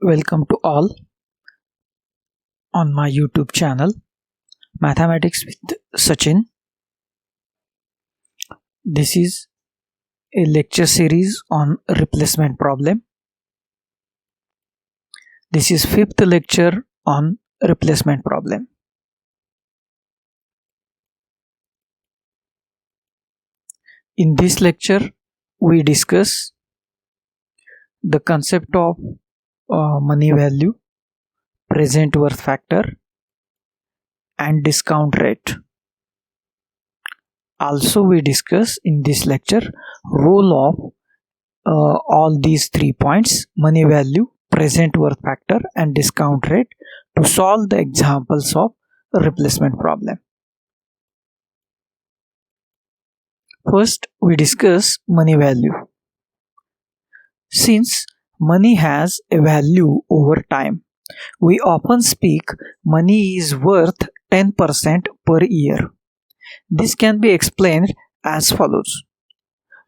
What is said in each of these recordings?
Welcome to all on my YouTube channel Mathematics with Sachin. This is a lecture series on replacement problem. This is fifth lecture on replacement problem. In this lecture, we discuss the concept of money value, present worth factor, and discount rate. Also, we discuss in this lecture role of all these 3 points: money value, present worth factor, and discount rate to solve the examples of replacement problem. First, we discuss money value. Since money has a value over time, we often speak money is worth 10% per year. This can be explained as follows.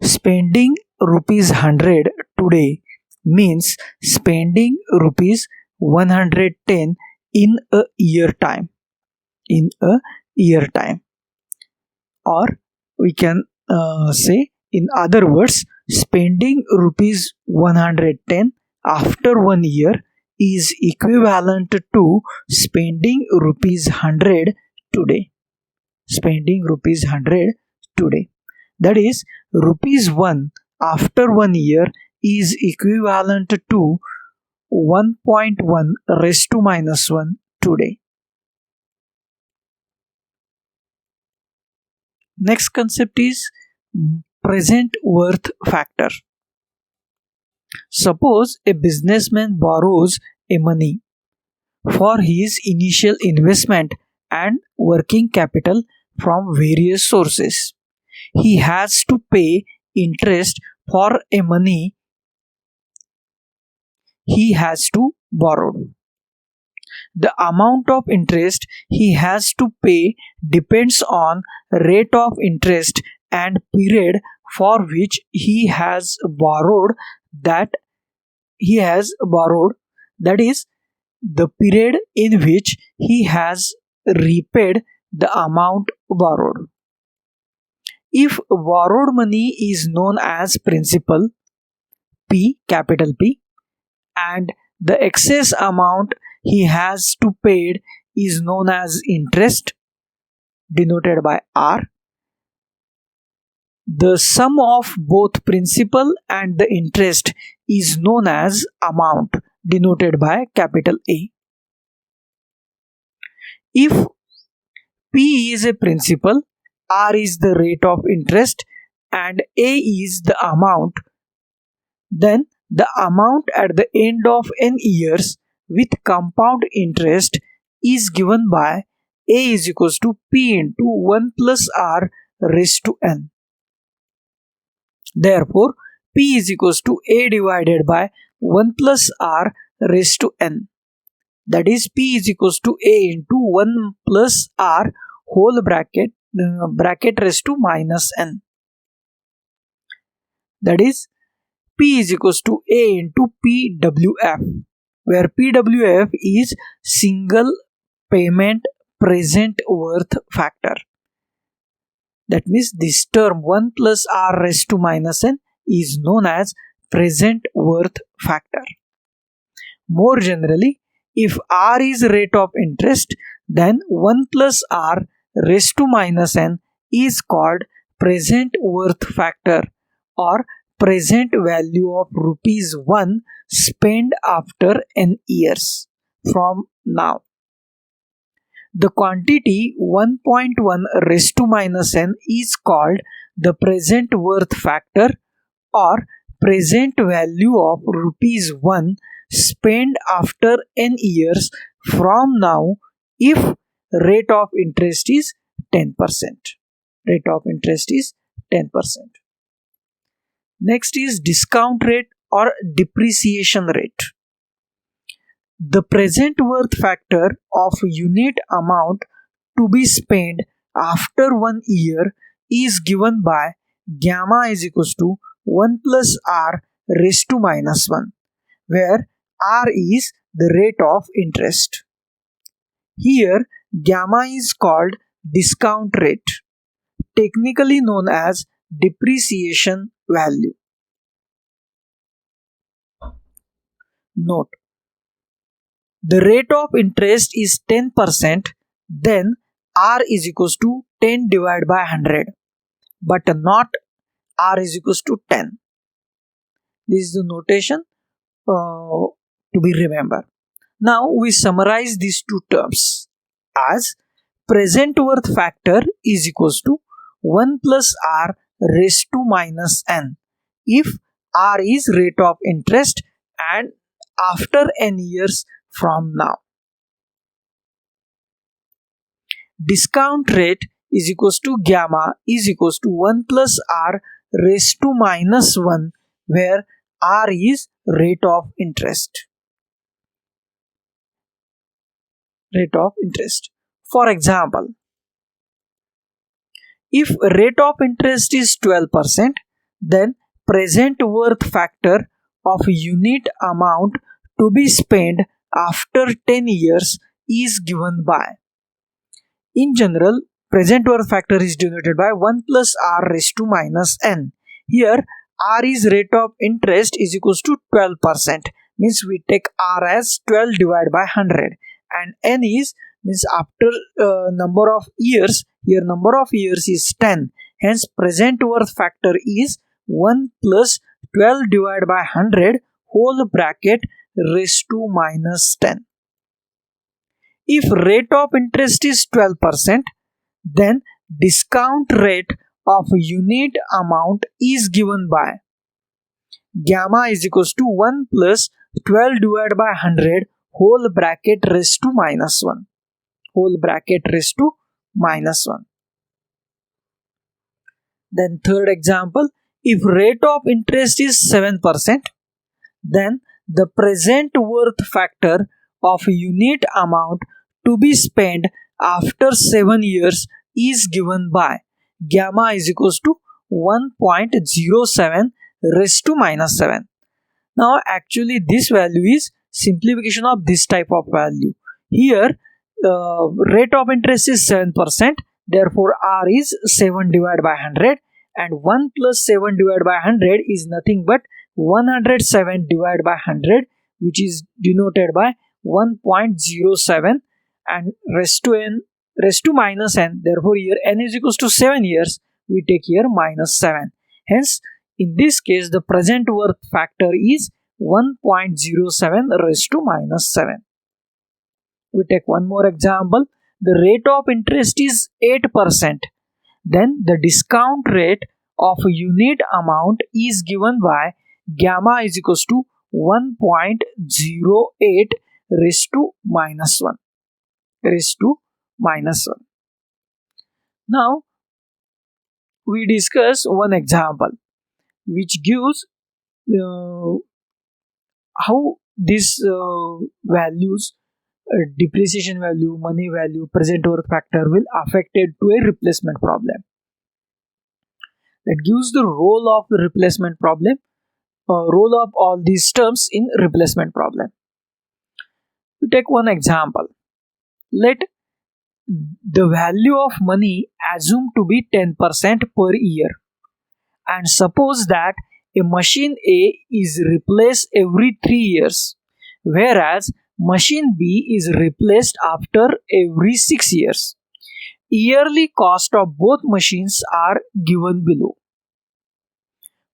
Spending rupees 100 today means spending rupees 110 in a year time. Or we can say, in other words, spending rupees 110 after 1 year is equivalent to spending rupees 100 today. That is, rupees 1 after 1 year is equivalent to 1.1 raised to minus 1 today. Next concept is present worth factor. Suppose a businessman borrows a money for his initial investment and working capital from various sources. He has to pay interest for a money he has to borrow. The amount of interest he has to pay depends on rate of interest and period for which he has borrowed, that is, the period in which he has repaid the amount borrowed. If borrowed money is known as principal, P, capital P, and the excess amount he has to pay is known as interest, denoted by R, the sum of both principal and the interest is known as amount, denoted by capital A. If P is a principal, R is the rate of interest, and A is the amount, then the amount at the end of n years with compound interest is given by A is equals to P into 1 plus R raised to n. Therefore, P is equals to A divided by 1 plus R raised to n. That is, P is equals to A into 1 plus R whole bracket raised to minus n. That is, P is equals to A into PWF, where PWF is single payment present worth factor. That means this term 1 plus R raised to minus n is known as present worth factor. More generally, if R is rate of interest, then 1 plus R raised to minus n is called present worth factor, or present value of rupees 1 spent after n years from now. The quantity 1.1 raised to minus n is called the present worth factor, or present value of rupees 1 spent after n years from now if rate of interest is 10%. Next is discount rate or depreciation rate. The present worth factor of unit amount to be spent after 1 year is given by gamma is equals to 1 plus R raised to minus 1, where R is the rate of interest. Here, gamma is called discount rate, technically known as depreciation value. Note, the rate of interest is 10%, then R is equals to 10 divided by 100, but not R is equals to 10. This is the notation to be remembered. Now we summarize these two terms as present worth factor is equals to 1 plus R raised to minus n if R is rate of interest and after n years from now. Discount rate is equals to gamma is equals to 1 plus R raised to minus 1 where R is rate of interest. Rate of interest. For example, if rate of interest is 12%, then present worth factor of unit amount to be spent after 10 years is given by. In general, present worth factor is denoted by 1 plus R raised to minus n. Here, R is rate of interest is equals to 12%. Means we take R as 12 divided by 100. And n is means after number of years. Here number of years is 10. Hence present worth factor is 1 plus 12 divided by 100 whole bracket raised to minus 10. If rate of interest is 12%, then discount rate of unit amount is given by gamma is equals to 1 plus 12 divided by 100 whole bracket raised to minus 1. Whole bracket raised to minus 1. Then third example, if rate of interest is 7%, then the present worth factor of unit amount to be spent after 7 years is given by gamma is equals to 1.07 raised to minus 7. Now actually this value is simplification of this type of value. Here rate of interest is 7%, therefore R is 7 divided by 100 and 1 plus 7 divided by 100 is nothing but 107 divided by 100, which is denoted by 1.07 and raised to minus n. Therefore here n is equals to 7 years, we take here minus 7. Hence in this case the present worth factor is 1.07 raised to minus 7. We take one more example. The rate of interest is 8%. Then the discount rate of unit amount is given by gamma is equals to 1.08 raised to minus 1. Raised to minus 1. Now we discuss one example which gives how these values, depreciation value, money value, present worth factor will affected to a replacement problem. That gives the role of the replacement problem, role of all these terms in replacement problem. We take one example. Let the value of money assumed to be 10% per year, and suppose that a machine A is replaced every 3 years, whereas machine B is replaced after every 6 years. Yearly cost of both machines are given below.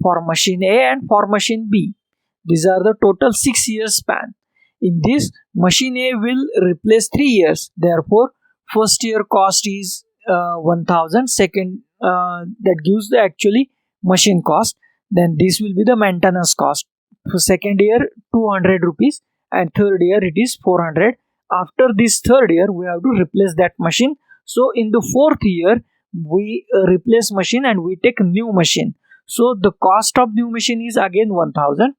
For machine A and for machine B, these are the total 6 years span. In this, machine A will replace 3 years. Therefore, first year cost is 1000. Second, that gives the actually machine cost. Then this will be the maintenance cost. For second year, 200 rupees, and third year it is 400. After this third year, we have to replace that machine. So in the fourth year, we replace machine and we take new machine. So the cost of new machine is again 1000.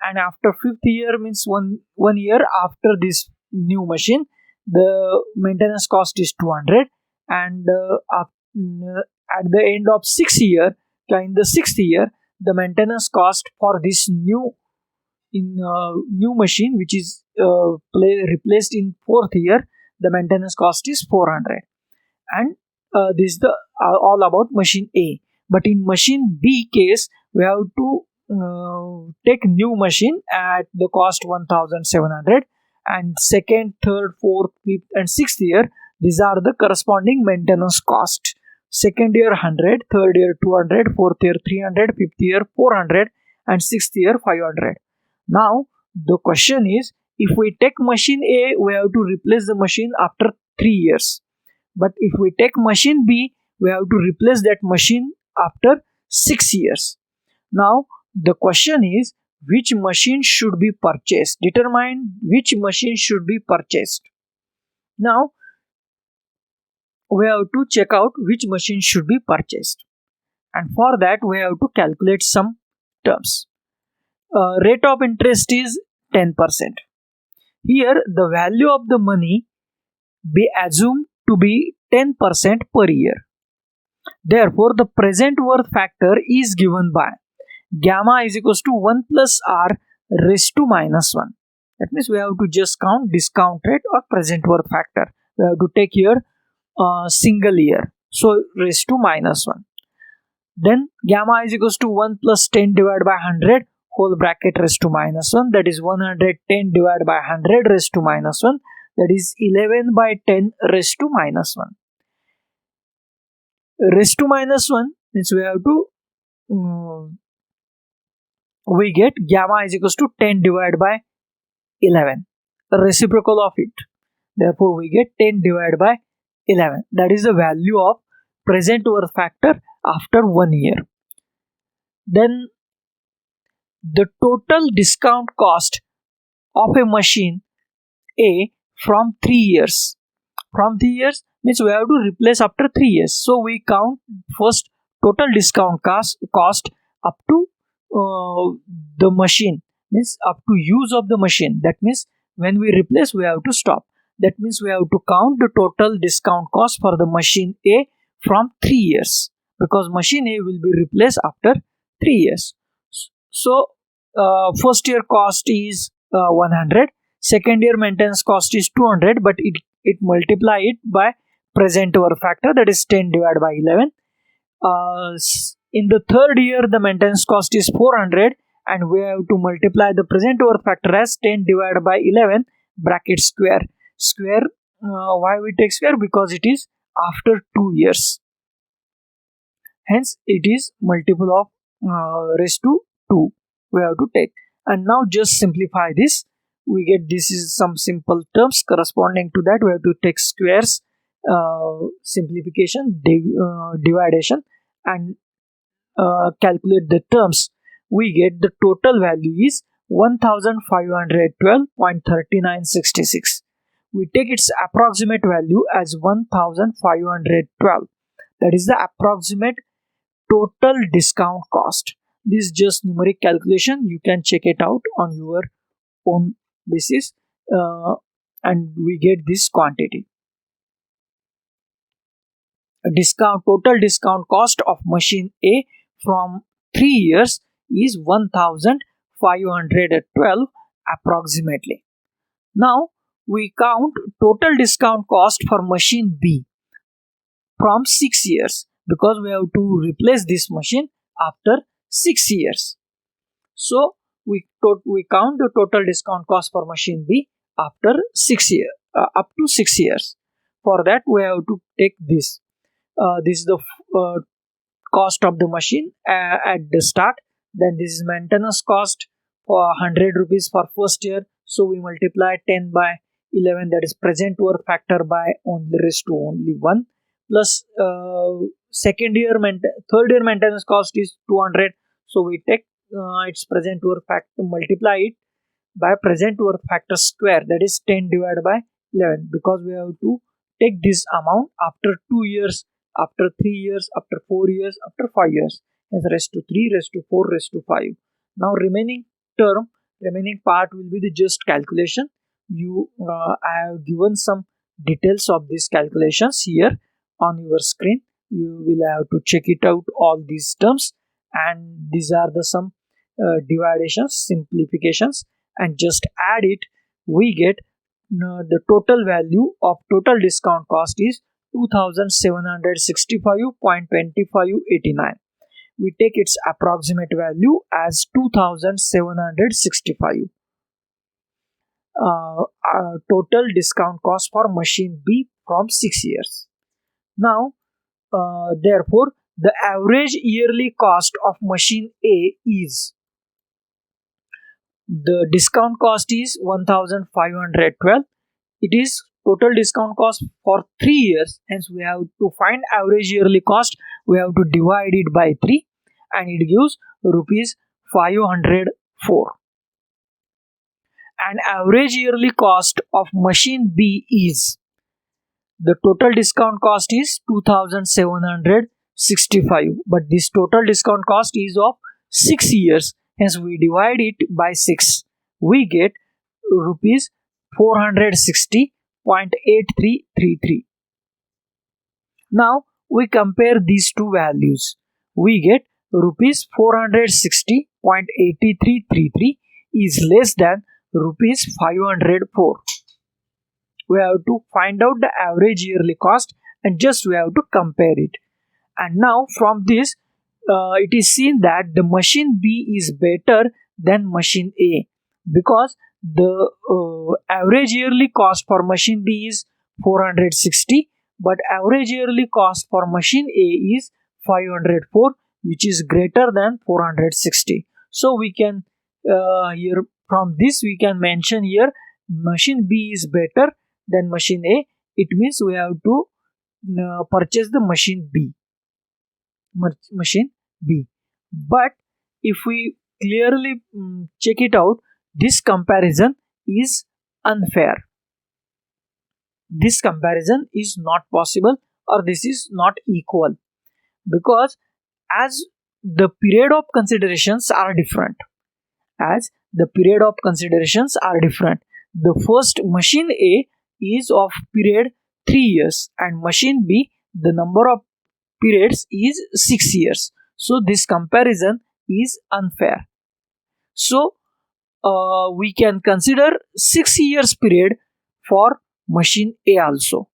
And after fifth year means one year after this new machine, the maintenance cost is 200. And at the end of 6th year, in the 6th year, the maintenance cost for this new in new machine which is replaced in fourth year, the maintenance cost is 400. And this is the all about machine A. But in machine B case, we have to take new machine at the cost 1700, and second, third, fourth, fifth and sixth year, these are the corresponding maintenance cost. Second year 100, third year 200, fourth year 300, fifth year 400 and sixth year 500. Now the question is, if we take machine A, we have to replace the machine after 3 years. But if we take machine B, we have to replace that machine after 6 years. Now the question is, which machine should be purchased? Determine which machine should be purchased. Now we have to check out which machine should be purchased, and for that we have to calculate some terms. Rate of interest is 10%. Here the value of the money be assumed to be 10% per year. Therefore, the present worth factor is given by gamma is equals to 1 plus r raised to minus 1. That means we have to just count discount rate or present worth factor. We have to take here single year, so raised to minus 1. Then gamma is equals to 1 plus 10 divided by 100 whole bracket raised to minus 1, that is 110 divided by 100 raised to minus 1, that is 11 by 10 raised to minus 1. Raised to minus 1 means we have to we get gamma is equals to 10 divided by 11, the reciprocal of it. Therefore we get 10 divided by 11. That is the value of present worth factor after 1 year. Then the total discount cost of a machine A from 3 years. From 3 years means we have to replace after 3 years. So we count first total discount cost up to the machine, means up to use of the machine. That means when we replace, we have to stop. That means we have to count the total discount cost for the machine A from 3 years, because machine A will be replaced after 3 years. So first year cost is 100, second year maintenance cost is 200, but it multiply it by present worth factor, that is 10 divided by 11. In the third year the maintenance cost is 400, and we have to multiply the present worth factor as 10 divided by 11 bracket square. Why we take square? Because it is after 2 years, hence it is multiple of raised to 2 we have to take. And now just simplify this, we get this is some simple terms. Corresponding to that, we have to take squares, simplification, dividation, and calculate the terms. We get the total value is 1512.3966. We take its approximate value as 1512. That is the approximate total discount cost. This is just numeric calculation. You can check it out on your own basis, and we get this quantity. Total discount cost of machine A from 3 years is 1512 approximately. Now we count total discount cost for machine B from 6 years, because we have to replace this machine after 6 years. So we count the total discount cost for machine B after 6 years, up to 6 years. For that we have to take this. This is the cost of the machine at the start. Then this is maintenance cost for 100 rupees for first year. So we multiply 10 by 11, that is present worth factor by only raised to only 1, plus third year maintenance cost is 200. So we take its present worth factor, multiply it by present worth factor square, that is 10 divided by 11, because we have to take this amount after 2 years, after 3 years, after 4 years, after 5 years, as raised to 3, raised to 4, raised to 5. Now remaining part will be the just calculation. I have given some details of these calculations here on your screen. You will have to check it out, all these terms, and these are the some divisions, simplifications, and just add it, we get the total value of total discount cost is 2765.2589. We take its approximate value as 2765. Total discount cost for machine B from 6 years. Now, therefore, the average yearly cost of machine A is, the discount cost is 1512. It is total discount cost for 3 years, hence we have to find average yearly cost. We have to divide it by 3 and it gives rupees 504. And average yearly cost of machine B is, the total discount cost is 2765, but this total discount cost is of 6 years, hence we divide it by 6. We get rupees 460.8333. Now we compare these two values. We get rupees 460.8333 is less than rupees 504. We have to find out the average yearly cost and just we have to compare it. And now from this, it is seen that the machine B is better than machine A, because the average yearly cost for machine B is 460, but average yearly cost for machine A is 504, which is greater than 460. So we can here from this we can mention here machine B is better than machine A. It means we have to purchase the machine B. But if we clearly check it out, this comparison is unfair. This comparison is not possible, or this is not equal, because as the period of considerations are different. The first machine A is of period 3 years and machine B, the number of periods is 6 years. So this comparison is unfair. So we can consider 6 years period for machine A also.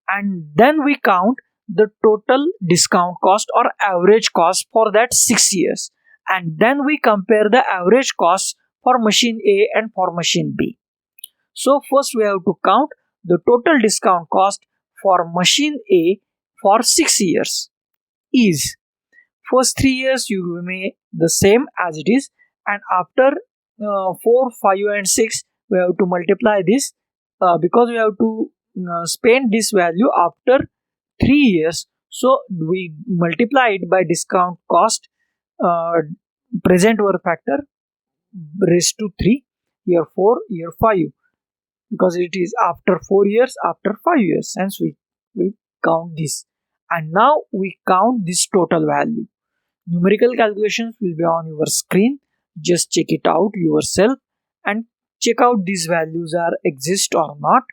And then we count the total discount cost or average cost for that 6 years. And then we compare the average cost for machine A and for machine B. So first we have to count the total discount cost for machine A for 6 years is, first 3 years you remain the same as it is, and after 4, 5 and 6 we have to multiply this because we have to spend this value after 3 years. So we multiply it by discount cost present worth factor raised to 3, year 4, year 5, because it is after 4 years, after 5 years, hence we count this. And now we count this total value. Numerical calculations will be on your screen. Just check it out yourself and check out these values are exist or not.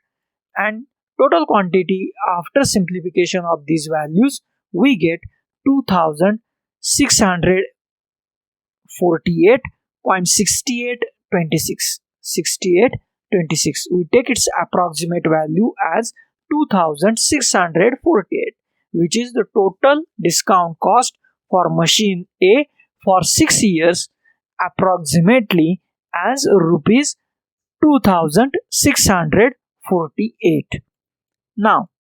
And total quantity after simplification of these values, we get 2648.6826. We take its approximate value as 2648, which is the total discount cost for machine A for 6 years, approximately as rupees 2648. Now,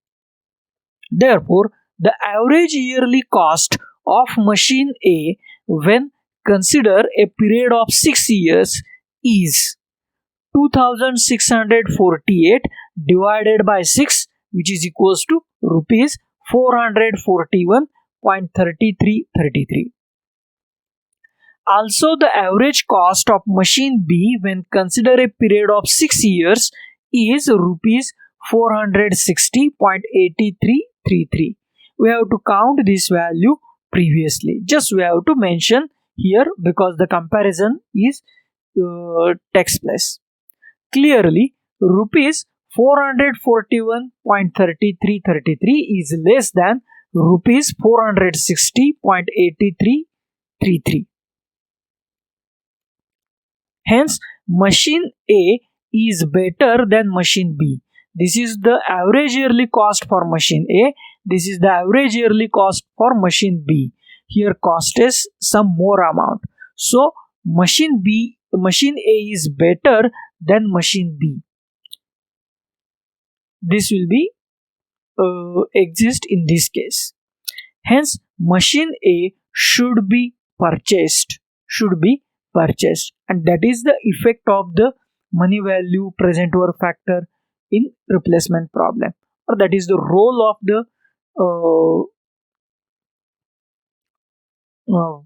therefore, the average yearly cost of machine A when consider a period of 6 years is 2648 divided by 6, which is equals to rupees 441.3333. Also, the average cost of machine B when consider a period of 6 years is rupees 460.8333. We have to count this value previously. Just we have to mention here because the comparison is takes place. Clearly, rupees 441.3333 is less than rupees 460.8333. Hence, machine A is better than machine B. This is the average yearly cost for machine A. This is the average yearly cost for machine B. Here cost is some more amount. So machine A is better than machine B. This will be exist in this case. Hence, machine A should be purchased. And that is the effect of the money value present worth factor in replacement problem, or that is the role of the uh,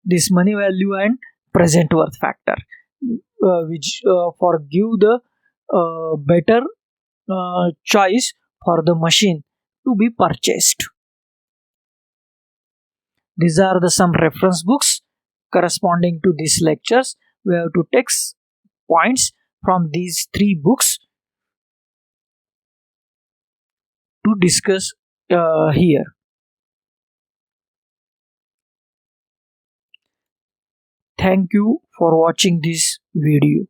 this money value and present worth factor, which for give the better choice for the machine to be purchased. These are the some reference books corresponding to these lectures. We have to take points from these three books to discuss here. Thank you for watching this video.